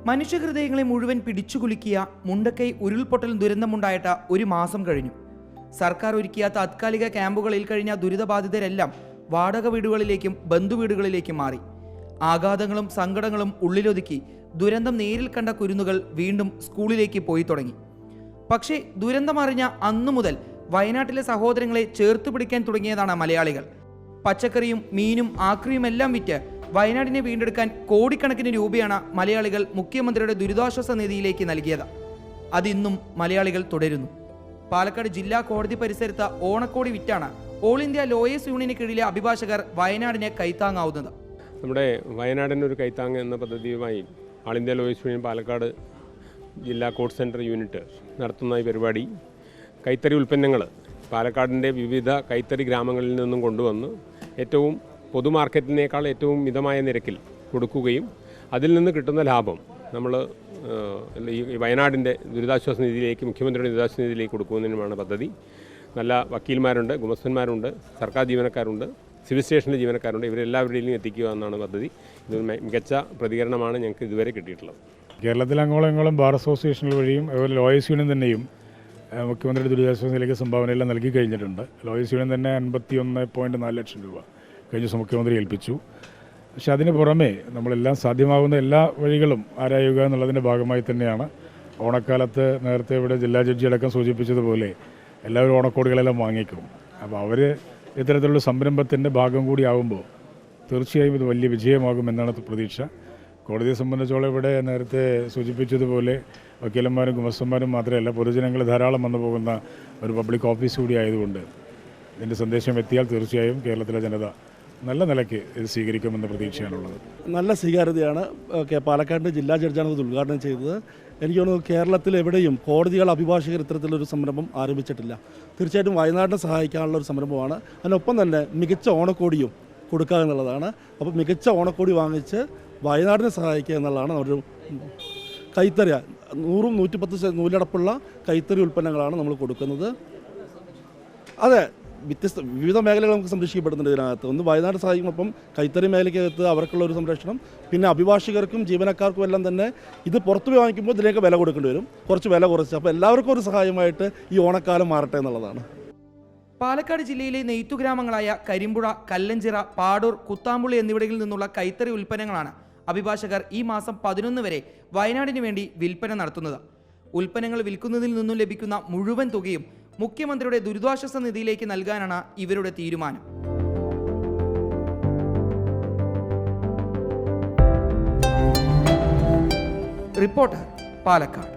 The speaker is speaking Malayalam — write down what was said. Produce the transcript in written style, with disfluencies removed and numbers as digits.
മനുഷ്യഹൃദയങ്ങളെ മുഴുവൻ പിടിച്ചുകുലുക്കിയ മുണ്ടക്കൈ ഉരുൾപൊട്ടൽ ദുരന്തമുണ്ടായിട്ട് ഒരു മാസം കഴിഞ്ഞു. സർക്കാർ ഒരുക്കിയ താത്കാലിക ക്യാമ്പുകളിൽ കഴിഞ്ഞ ദുരിതബാധിതരെല്ലാം വാടക വീടുകളിലേക്കും ബന്ധുവീടുകളിലേക്കും മാറി. ആഘാതങ്ങളും സങ്കടങ്ങളും ഉള്ളിലൊതുക്കി ദുരന്തം നേരിൽ കണ്ട കുരുന്നുകൾ വീണ്ടും സ്കൂളിലേക്ക് പോയി തുടങ്ങി. പക്ഷേ ദുരന്തമറിഞ്ഞ അന്നു മുതൽ വയനാട്ടിലെ സഹോദരങ്ങളെ ചേർത്ത് പിടിക്കാൻ തുടങ്ങിയതാണ് മലയാളികൾ. പച്ചക്കറിയും മീനും ആക്രിയുമെല്ലാം വിറ്റ് വയനാടിനെ വീണ്ടെടുക്കാൻ കോടിക്കണക്കിന് രൂപയാണ് മലയാളികൾ മുഖ്യമന്ത്രിയുടെ ദുരിതാശ്വാസ നിധിയിലേക്ക് നൽകിയത്. അതിന്നും മലയാളികൾ തുടരുന്നു. പാലക്കാട് ജില്ലാ കോടതി പരിസരത്ത് ഓണക്കോടി വിറ്റാണ് ഓൾ ഇന്ത്യ ലോയേഴ്സ് യൂണിയന് കീഴിലെ അഭിഭാഷകർ വയനാടിനെ കൈത്താങ്ങാവുന്നത്. നമ്മുടെ വയനാടിനൊരു കൈത്താങ് എന്ന പദ്ധതിയുമായി all India lawyers union Palakkad ജില്ലാ കോർട്ട് സെൻറ്റർ യൂണിറ്റ് നടത്തുന്ന ഈ പരിപാടി കൈത്തറി ഉൽപ്പന്നങ്ങൾ പാലക്കാടിൻ്റെ വിവിധ കൈത്തറി ഗ്രാമങ്ങളിൽ നിന്നും കൊണ്ടുവന്ന് ഏറ്റവും പൊതുമാർക്കറ്റിനേക്കാൾ ഏറ്റവും മിതമായ നിരക്കിൽ കൊടുക്കുകയും അതിൽ നിന്ന് കിട്ടുന്ന ലാഭം നമ്മൾ ഈ വയനാടിൻ്റെ ദുരിതാശ്വാസ നിധിയിലേക്ക്, മുഖ്യമന്ത്രിയുടെ ദുരിതാശ്വാസ നിധിയിലേക്ക് കൊടുക്കുന്നതിനുമാണ് പദ്ധതി. നല്ല വക്കീൽമാരുണ്ട്, ഗുമസ്തന്മാരുണ്ട്, സർക്കാർ ജീവനക്കാരുണ്ട്, സിവിൽ സ്റ്റേഷനിലെ ജീവനക്കാരുണ്ട്. ഇവരെല്ലാവരുടെയും എത്തിക്കുക എന്നാണ് പദ്ധതി. ഇത് മികച്ച പ്രതികരണമാണ് ഞങ്ങൾക്ക് ഇതുവരെ കിട്ടിയിട്ടുള്ളത്. കേരളത്തിലെ അങ്ങോളം ബാർ അസോസിയേഷനുകൾ വഴിയും അതുപോലെ ലോയേഴ്സ് യൂണിയൻ തന്നെയും മുഖ്യമന്ത്രിയുടെ ദുരിതാശ്വാസ നിധിയിലേക്ക് സംഭാവനയെല്ലാം നൽകി കഴിഞ്ഞിട്ടുണ്ട്. ലോയേഴ്സ് യൂണിയൻ തന്നെ 51.4 ലക്ഷം രൂപ കഴിഞ്ഞ ദിവസം മുഖ്യമന്ത്രി ഏൽപ്പിച്ചു. പക്ഷെ അതിന് പുറമെ നമ്മളെല്ലാം സാധ്യമാകുന്ന എല്ലാ വഴികളും ആരായുക എന്നുള്ളതിൻ്റെ ഭാഗമായി തന്നെയാണ് ഓണക്കാലത്ത് നേരത്തെ ഇവിടെ ജില്ലാ ജഡ്ജി അടക്കം സൂചിപ്പിച്ചതുപോലെ എല്ലാവരും ഓണക്കോടികളെല്ലാം വാങ്ങിക്കും. അപ്പോൾ അവർ ഇത്തരത്തിലുള്ള സംരംഭത്തിൻ്റെ ഭാഗം കൂടി ആകുമ്പോൾ തീർച്ചയായും ഇത് വലിയ വിജയമാകുമെന്നാണ് പ്രതീക്ഷ. കോടതിയെ സംബന്ധിച്ചോളം ഇവിടെ നേരത്തെ സൂചിപ്പിച്ചതുപോലെ വക്കീലന്മാരും ഗുമസ്തന്മാരും മാത്രമല്ല, പൊതുജനങ്ങൾ ധാരാളം വന്നു പോകുന്ന ഒരു പബ്ലിക് ഓഫീസ് കൂടി ആയതുകൊണ്ട് ഇതിൻ്റെ സന്ദേശം എത്തിയാൽ തീർച്ചയായും കേരളത്തിലെ ജനത നല്ല നിലയ്ക്ക് ഇത് സ്വീകരിക്കുമെന്ന പ്രതീക്ഷയാണുള്ളത്. നല്ല സ്വീകാര്യതയാണ്. പാലക്കാടിൻ്റെ ജില്ലാ ജഡ്ജാണ് ഇത് ഉദ്ഘാടനം ചെയ്തത്. എനിക്ക് തോന്നുന്നു കേരളത്തിൽ എവിടെയും കോടതികൾ അഭിഭാഷകർ ഇത്തരത്തിലൊരു സംരംഭം ആരംഭിച്ചിട്ടില്ല. തീർച്ചയായിട്ടും വയനാടിനെ സഹായിക്കാനുള്ള ഒരു സംരംഭമാണ്. അതിനൊപ്പം തന്നെ മികച്ച ഓണക്കോടിയും കൊടുക്കുക എന്നുള്ളതാണ്. അപ്പോൾ മികച്ച ഓണക്കോടി വാങ്ങിച്ച് വയനാടിനെ സഹായിക്കുക എന്നുള്ളതാണ് ഒരു കൈത്തറി 100-110 നൂലടപ്പുള്ള കൈത്തറി ഉൽപ്പന്നങ്ങളാണ് നമ്മൾ കൊടുക്കുന്നത്. അതെ, വിവിധ മേഖലകൾ നമുക്ക് സംരക്ഷിക്കപ്പെടുന്നുണ്ട് ഇതിനകത്ത്. ഒന്ന് വയനാട് സഹായിക്കുമ്പം കൈത്തറി മേഖലയ്ക്കകത്ത് അവർക്കുള്ള ഒരു സംരക്ഷണം, പിന്നെ അഭിഭാഷകർക്കും ജീവനക്കാർക്കും എല്ലാം തന്നെ ഇത് പുറത്തു പോയി വാങ്ങിക്കുമ്പോൾ ഇതിലേക്ക് വില കൊടുക്കേണ്ടി വരും, കുറച്ച് വില കുറച്ച്. അപ്പോൾ എല്ലാവർക്കും ഒരു സഹായമായിട്ട് ഈ ഓണക്കാലം മാറട്ടെ എന്നുള്ളതാണ്. പാലക്കാട് ജില്ലയിലെ നെയ്ത്തുഗ്രാമങ്ങളായ കരിമ്പുഴ, കല്ലഞ്ചിറ, പാടൂർ, കുത്താമ്പുള്ളി എന്നിവിടങ്ങളിൽ നിന്നുള്ള കൈത്തറി ഉൽപ്പന്നങ്ങളാണ് അഭിഭാഷകർ ഈ മാസം 11 വരെ വയനാടിന് വേണ്ടി വിൽപ്പന നടത്തുന്നത്. ഉൽപ്പന്നങ്ങൾ വിൽക്കുന്നതിൽ നിന്നും ലഭിക്കുന്ന മുഴുവൻ തുകയും മുഖ്യമന്ത്രിയുടെ ദുരിതാശ്വാസ നിധിയിലേക്ക് നൽകാനാണ് ഇവരുടെ തീരുമാനം. റിപ്പോർട്ടർ, പാലക്കാട്.